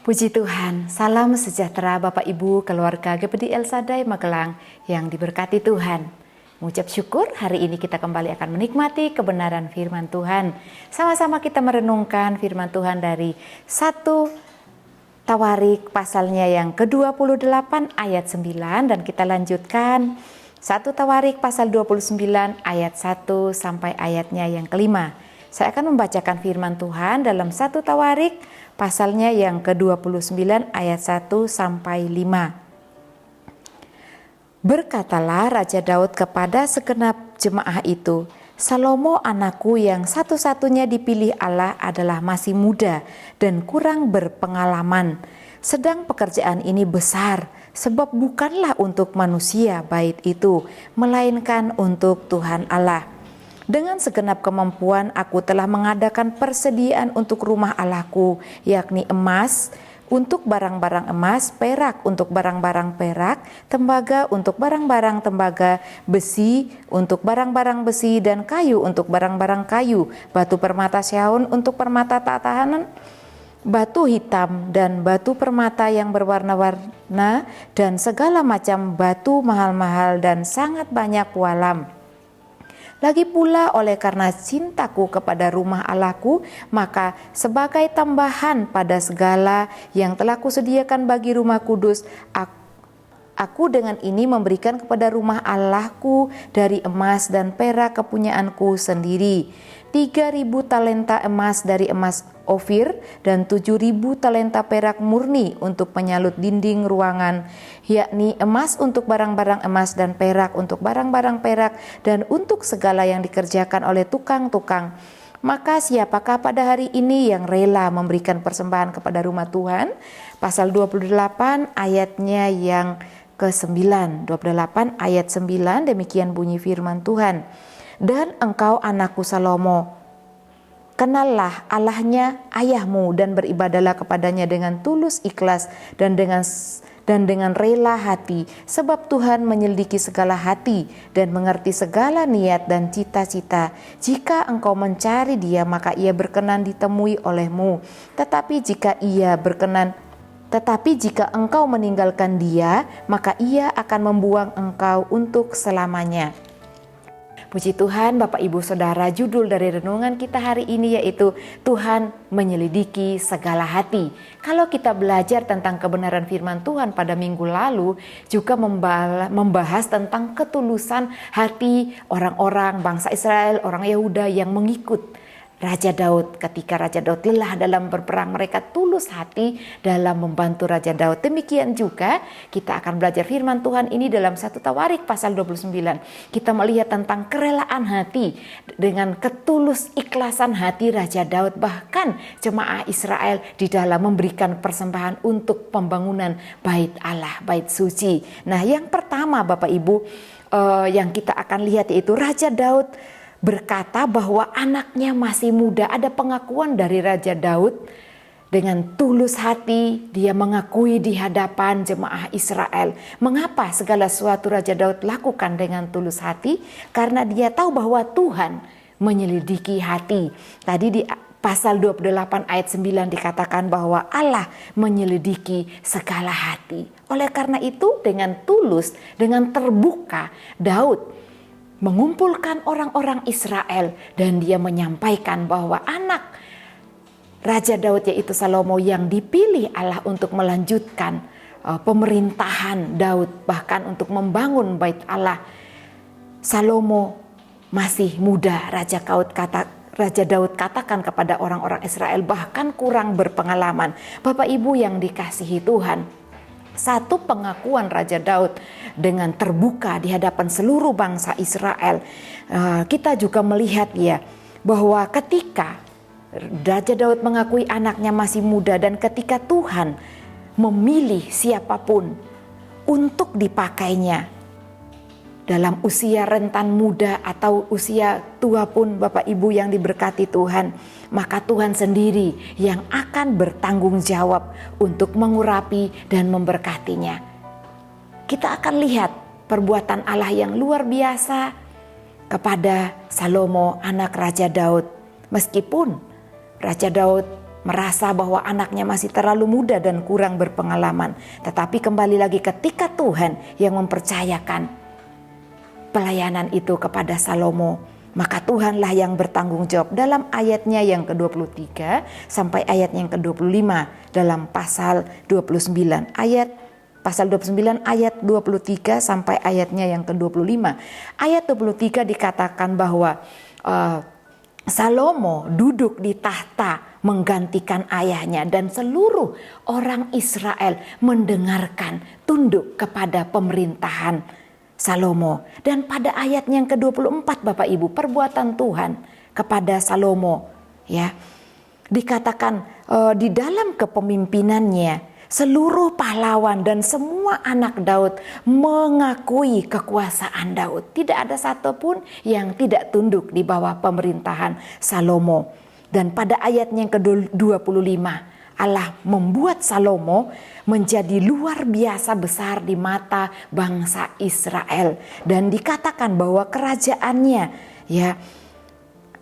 Puji Tuhan, salam sejahtera Bapak Ibu keluarga GPD El Shaddai Magelang yang diberkati Tuhan. Mengucap syukur hari ini kita kembali akan menikmati kebenaran firman Tuhan. Sama-sama kita merenungkan firman Tuhan dari 1 Tawarik pasalnya yang ke-28 ayat 9 dan kita lanjutkan 1 Tawarik pasal 29 ayat 1 sampai ayatnya yang kelima. Saya akan membacakan firman Tuhan dalam 1 Tawarik pasalnya yang ke-29 ayat 1 sampai 5. Berkatalah Raja Daud kepada segenap jemaah itu, Salomo anakku yang satu-satunya dipilih Allah adalah masih muda dan kurang berpengalaman. Sedang pekerjaan ini besar, sebab bukanlah untuk manusia bait itu, melainkan untuk Tuhan Allah. Dengan segenap kemampuan aku telah mengadakan persediaan untuk rumah Allahku, yakni emas untuk barang-barang emas, perak untuk barang-barang perak, tembaga untuk barang-barang tembaga, besi untuk barang-barang besi, dan kayu untuk barang-barang kayu, batu permata syaun untuk permata tatanan, batu hitam dan batu permata yang berwarna-warna, dan segala macam batu mahal-mahal dan sangat banyak pualam. Lagi pula oleh karena cintaku kepada rumah Allahku, maka sebagai tambahan pada segala yang telah kusediakan bagi rumah kudus, aku dengan ini memberikan kepada rumah Allahku dari emas dan perak kepunyaanku sendiri 3.000 talenta emas dari emas Ofir dan 7.000 talenta perak murni untuk penyalut dinding ruangan, yakni emas untuk barang-barang emas dan perak untuk barang-barang perak dan untuk segala yang dikerjakan oleh tukang-tukang. Maka siapakah pada hari ini yang rela memberikan persembahan kepada rumah Tuhan? Pasal 28 ayatnya yang ke-9, 28 ayat 9, demikian bunyi firman Tuhan. Dan engkau anakku Salomo, kenallah Allahnya ayahmu dan beribadalah kepadanya dengan tulus ikhlas dan dengan rela hati, sebab Tuhan menyelidiki segala hati dan mengerti segala niat dan cita-cita. Jika engkau mencari Dia, maka Ia berkenan ditemui olehmu. Tetapi jika engkau meninggalkan Dia, maka Ia akan membuang engkau untuk selamanya. Puji Tuhan, Bapak Ibu Saudara, judul dari renungan kita hari ini yaitu Tuhan menyelidiki segala hati. Kalau kita belajar tentang kebenaran firman Tuhan pada minggu lalu, juga membahas tentang ketulusan hati orang-orang bangsa Israel, orang Yehuda yang mengikut Raja Daud. Ketika Raja Daud lelah dalam berperang, mereka tulus hati dalam membantu Raja Daud. Demikian juga kita akan belajar firman Tuhan ini dalam 1 Tawarik pasal 29. Kita melihat tentang kerelaan hati dengan ketulus ikhlasan hati Raja Daud, bahkan jemaah Israel di dalam memberikan persembahan untuk pembangunan bait Allah, bait suci. Nah, yang pertama Bapak Ibu yang kita akan lihat yaitu Raja Daud berkata bahwa anaknya masih muda. Ada pengakuan dari Raja Daud dengan tulus hati. Dia mengakui di hadapan jemaah Israel. Mengapa segala sesuatu Raja Daud lakukan dengan tulus hati? Karena dia tahu bahwa Tuhan menyelidiki hati. Tadi di pasal 28 ayat 9 dikatakan bahwa Allah menyelidiki segala hati. Oleh karena itu dengan tulus, dengan terbuka, Daud mengumpulkan orang-orang Israel dan dia menyampaikan bahwa anak Raja Daud yaitu Salomo yang dipilih Allah untuk melanjutkan pemerintahan Daud, bahkan untuk membangun bait Allah. Salomo masih muda, Raja Daud katakan kepada orang-orang Israel, bahkan kurang berpengalaman. Bapak Ibu yang dikasihi Tuhan, satu pengakuan Raja Daud dengan terbuka di hadapan seluruh bangsa Israel. Kita juga melihat ya bahwa ketika Raja Daud mengakui anaknya masih muda dan ketika Tuhan memilih siapapun untuk dipakainya dalam usia rentan muda atau usia tua pun Bapak Ibu yang diberkati Tuhan, maka Tuhan sendiri yang akan bertanggung jawab untuk mengurapi dan memberkatinya. Kita akan lihat perbuatan Allah yang luar biasa kepada Salomo anak Raja Daud. Meskipun Raja Daud merasa bahwa anaknya masih terlalu muda dan kurang berpengalaman. Tetapi kembali lagi ketika Tuhan yang mempercayakan pelayanan itu kepada Salomo, maka Tuhanlah yang bertanggung jawab. Dalam ayatnya yang ke-23 sampai ayatnya yang ke-25 dalam pasal 29 ayat 23 sampai ayatnya yang ke-25. Ayat 23 dikatakan bahwa Salomo duduk di tahta menggantikan ayahnya dan seluruh orang Israel mendengarkan, tunduk kepada pemerintahan Salomo. Dan pada ayatnya yang ke-24 Bapak Ibu, perbuatan Tuhan kepada Salomo, ya, dikatakan di dalam kepemimpinannya seluruh pahlawan dan semua anak Daud mengakui kekuasaan Daud. Tidak ada satupun yang tidak tunduk di bawah pemerintahan Salomo. Dan pada ayatnya yang ke-25, Allah membuat Salomo menjadi luar biasa besar di mata bangsa Israel. Dan dikatakan bahwa kerajaannya, ya,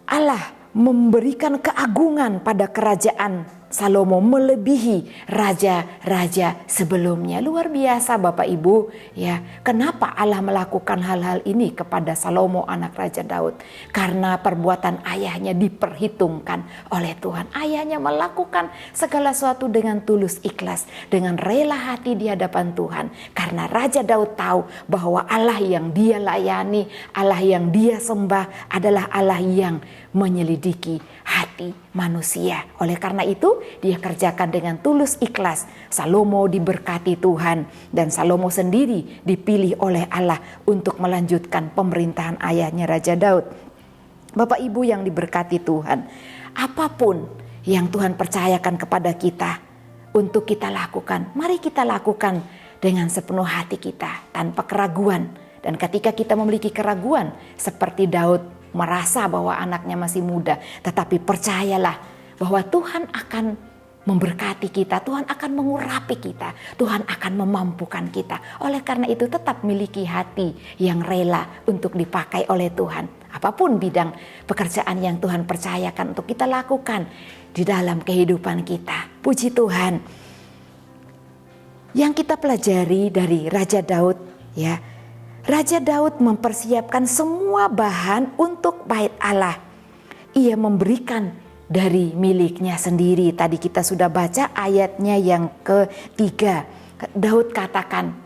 Allah memberikan keagungan pada kerajaan Salomo melebihi raja-raja sebelumnya. Luar biasa Bapak Ibu, ya. Kenapa Allah melakukan hal-hal ini kepada Salomo anak Raja Daud? Karena perbuatan ayahnya diperhitungkan oleh Tuhan. Ayahnya melakukan segala sesuatu dengan tulus ikhlas, dengan rela hati di hadapan Tuhan. Karena Raja Daud tahu bahwa Allah yang dia layani, Allah yang dia sembah adalah Allah yang menyelidiki hati manusia. Oleh karena itu dia kerjakan dengan tulus ikhlas. Salomo diberkati Tuhan dan Salomo sendiri dipilih oleh Allah untuk melanjutkan pemerintahan ayahnya Raja Daud. Bapak Ibu yang diberkati Tuhan, apapun yang Tuhan percayakan kepada kita untuk kita lakukan, mari kita lakukan dengan sepenuh hati kita tanpa keraguan. Dan ketika kita memiliki keraguan seperti Daud merasa bahwa anaknya masih muda, tetapi percayalah bahwa Tuhan akan memberkati kita, Tuhan akan mengurapi kita, Tuhan akan memampukan kita. Oleh karena itu tetap miliki hati yang rela untuk dipakai oleh Tuhan. Apapun bidang pekerjaan yang Tuhan percayakan untuk kita lakukan di dalam kehidupan kita. Puji Tuhan. Yang kita pelajari dari Raja Daud, ya, Raja Daud mempersiapkan semua bahan untuk bait Allah. Ia memberikan dari miliknya sendiri. Tadi kita sudah baca ayatnya yang ketiga. Daud katakan,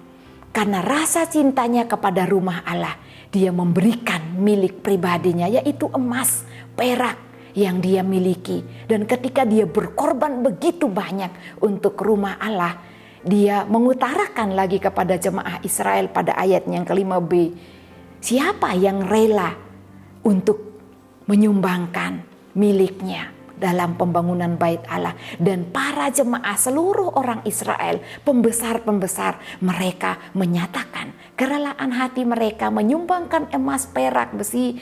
karena rasa cintanya kepada rumah Allah, dia memberikan milik pribadinya, yaitu emas, perak yang dia miliki. Dan ketika dia berkorban begitu banyak untuk rumah Allah, dia mengutarakan lagi kepada jemaah Israel pada ayat yang ke-5b. Siapa yang rela untuk menyumbangkan miliknya dalam pembangunan bait Allah? Dan para jemaah seluruh orang Israel, pembesar-pembesar, mereka menyatakan kerelaan hati mereka menyumbangkan emas, perak, besi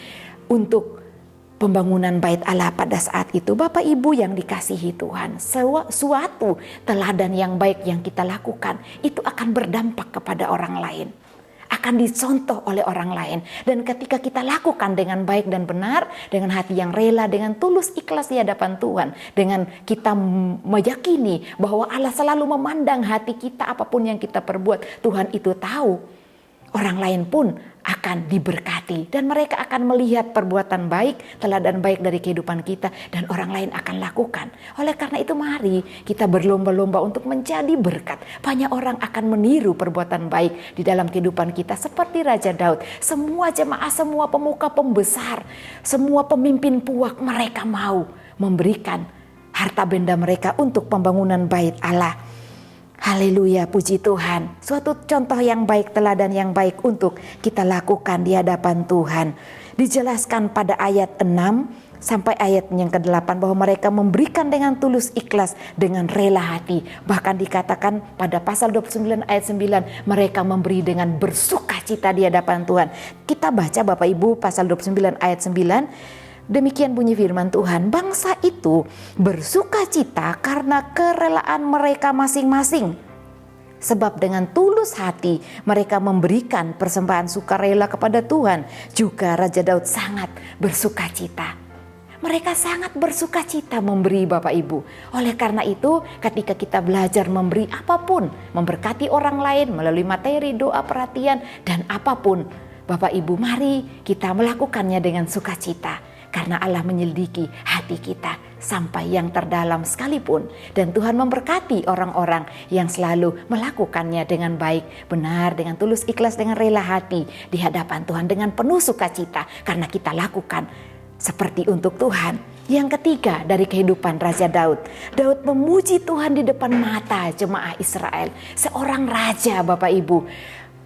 untuk pembangunan bait Allah pada saat itu. Bapak Ibu yang dikasihi Tuhan, suatu teladan yang baik yang kita lakukan itu akan berdampak kepada orang lain, akan dicontoh oleh orang lain. Dan ketika kita lakukan dengan baik dan benar, dengan hati yang rela, dengan tulus ikhlas di hadapan Tuhan, dengan kita meyakini bahwa Allah selalu memandang hati kita, apapun yang kita perbuat, Tuhan itu tahu, orang lain pun akan diberkati dan mereka akan melihat perbuatan baik, teladan baik dari kehidupan kita, dan orang lain akan lakukan. Oleh karena itu mari kita berlomba-lomba untuk menjadi berkat. Banyak orang akan meniru perbuatan baik di dalam kehidupan kita seperti Raja Daud. Semua jemaah, semua pemuka pembesar, semua pemimpin puak, mereka mau memberikan harta benda mereka untuk pembangunan bait Allah. Haleluya, puji Tuhan. Suatu contoh yang baik, teladan yang baik untuk kita lakukan di hadapan Tuhan. Dijelaskan pada ayat 6 sampai ayat yang ke-8 bahwa mereka memberikan dengan tulus ikhlas, dengan rela hati. Bahkan dikatakan pada pasal 29 ayat 9, mereka memberi dengan bersukacita di hadapan Tuhan. Kita baca Bapak Ibu pasal 29 ayat 9. Demikian bunyi firman Tuhan, bangsa itu bersukacita karena kerelaan mereka masing-masing. Sebab dengan tulus hati mereka memberikan persembahan sukarela kepada Tuhan. Juga Raja Daud sangat bersukacita. Mereka sangat bersuka cita memberi Bapak Ibu. Oleh karena itu ketika kita belajar memberi apapun, memberkati orang lain melalui materi, doa, perhatian, dan apapun, Bapak Ibu mari kita melakukannya dengan sukacita. Karena Allah menyelidiki hati kita sampai yang terdalam sekalipun. Dan Tuhan memberkati orang-orang yang selalu melakukannya dengan baik, benar, dengan tulus, ikhlas, dengan rela hati di hadapan Tuhan, dengan penuh sukacita. Karena kita lakukan seperti untuk Tuhan. Yang ketiga dari kehidupan Raja Daud. Daud memuji Tuhan di depan mata jemaah Israel. Seorang raja Bapak Ibu.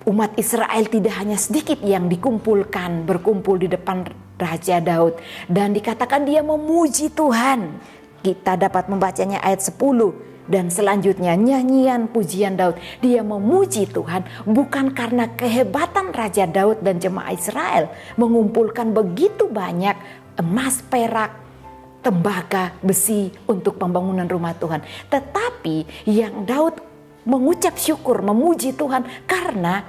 Umat Israel tidak hanya sedikit yang dikumpulkan, berkumpul di depan Raja Daud. Dan dikatakan dia memuji Tuhan. Kita dapat membacanya ayat 10. Dan selanjutnya nyanyian pujian Daud. Dia memuji Tuhan bukan karena kehebatan Raja Daud dan jemaah Israel. Mengumpulkan begitu banyak emas, perak, tembaga, besi untuk pembangunan rumah Tuhan. Tetapi yang Daud mengucap syukur, memuji Tuhan karena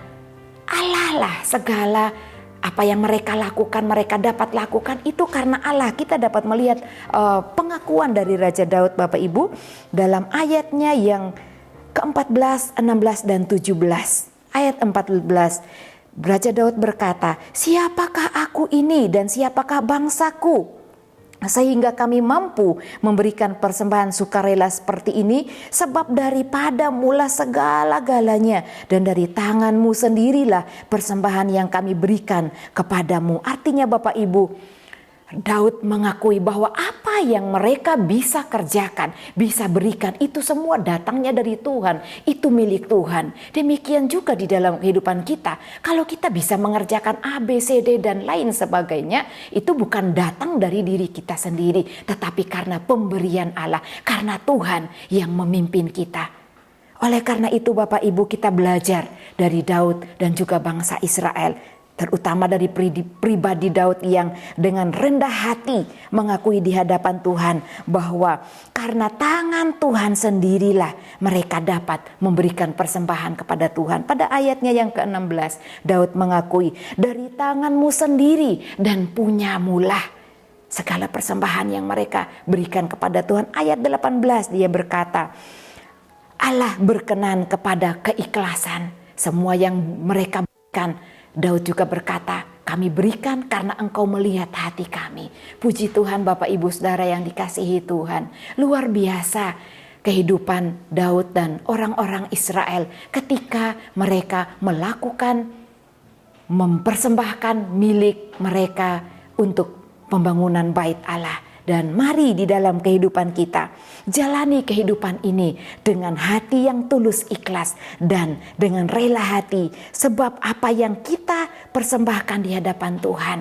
Allah lah segala apa yang mereka lakukan, mereka dapat lakukan itu karena Allah. Kita dapat melihat pengakuan dari Raja Daud Bapak Ibu dalam ayatnya yang ke-14, 16 dan 17. Ayat 14, Raja Daud berkata, "Siapakah aku ini dan siapakah bangsaku? Sehingga kami mampu memberikan persembahan sukarela seperti ini, sebab daripada mula segala-galanya dan dari tanganmu sendirilah persembahan yang kami berikan kepadamu." Artinya Bapak Ibu, Daud mengakui bahwa apa yang mereka bisa kerjakan, bisa berikan, itu semua datangnya dari Tuhan. Itu milik Tuhan. Demikian juga di dalam kehidupan kita. Kalau kita bisa mengerjakan A, B, C, D dan lain sebagainya, itu bukan datang dari diri kita sendiri, tetapi karena pemberian Allah, karena Tuhan yang memimpin kita. Oleh karena itu Bapak Ibu, kita belajar dari Daud dan juga bangsa Israel. Terutama dari pribadi Daud yang dengan rendah hati mengakui di hadapan Tuhan bahwa karena tangan Tuhan sendirilah mereka dapat memberikan persembahan kepada Tuhan. Pada ayatnya yang ke-16 Daud mengakui, dari tanganmu sendiri dan punyamulah segala persembahan yang mereka berikan kepada Tuhan. Ayat 18 dia berkata, Allah berkenan kepada keikhlasan. Semua yang mereka berikan, Daud juga berkata, kami berikan karena engkau melihat hati kami. Puji Tuhan Bapak Ibu Saudara yang dikasihi Tuhan. Luar biasa kehidupan Daud dan orang-orang Israel ketika mereka melakukan, mempersembahkan milik mereka untuk pembangunan bait Allah. Dan mari di dalam kehidupan kita jalani kehidupan ini dengan hati yang tulus ikhlas dan dengan rela hati, sebab apa yang kita persembahkan di hadapan Tuhan,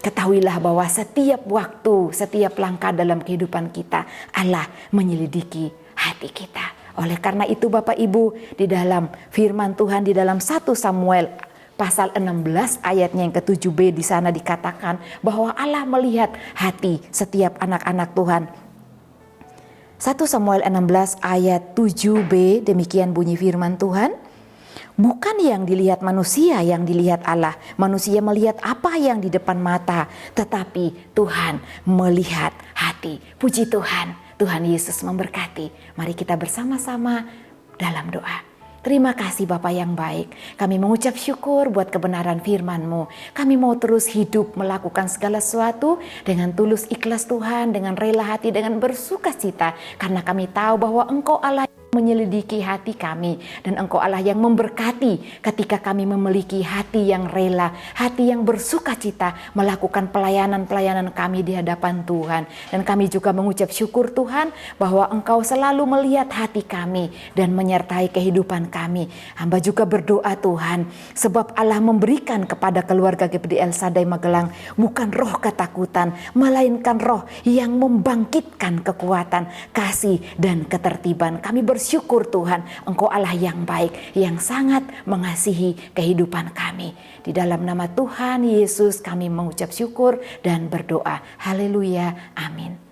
ketahuilah bahwa setiap waktu, setiap langkah dalam kehidupan kita Allah menyelidiki hati kita. Oleh karena itu Bapak Ibu, di dalam firman Tuhan di dalam 1 Samuel pasal 16 ayatnya yang ke-7b di sana dikatakan bahwa Allah melihat hati setiap anak-anak Tuhan. 1 Samuel 16 ayat 7b, demikian bunyi firman Tuhan. Bukan yang dilihat manusia yang dilihat Allah. Manusia melihat apa yang di depan mata, tetapi Tuhan melihat hati. Puji Tuhan, Tuhan Yesus memberkati. Mari kita bersama-sama dalam doa. Terima kasih Bapa yang baik. Kami mengucap syukur buat kebenaran firman-Mu. Kami mau terus hidup melakukan segala sesuatu dengan tulus ikhlas Tuhan, dengan rela hati, dengan bersukacita. Karena kami tahu bahwa Engkau Allah menyelidiki hati kami, dan Engkau Allah yang memberkati ketika kami memiliki hati yang rela, hati yang bersukacita melakukan pelayanan-pelayanan kami di hadapan Tuhan. Dan kami juga mengucap syukur Tuhan bahwa Engkau selalu melihat hati kami dan menyertai kehidupan kami. Hamba juga berdoa Tuhan, sebab Allah memberikan kepada keluarga GPD El Shaddai Magelang bukan roh ketakutan, melainkan roh yang membangkitkan kekuatan, kasih dan ketertiban. Kami bersyukur Tuhan, Engkau Allah yang baik, yang sangat mengasihi kehidupan kami. Di dalam nama Tuhan Yesus kami mengucap syukur dan berdoa. Haleluya, amin.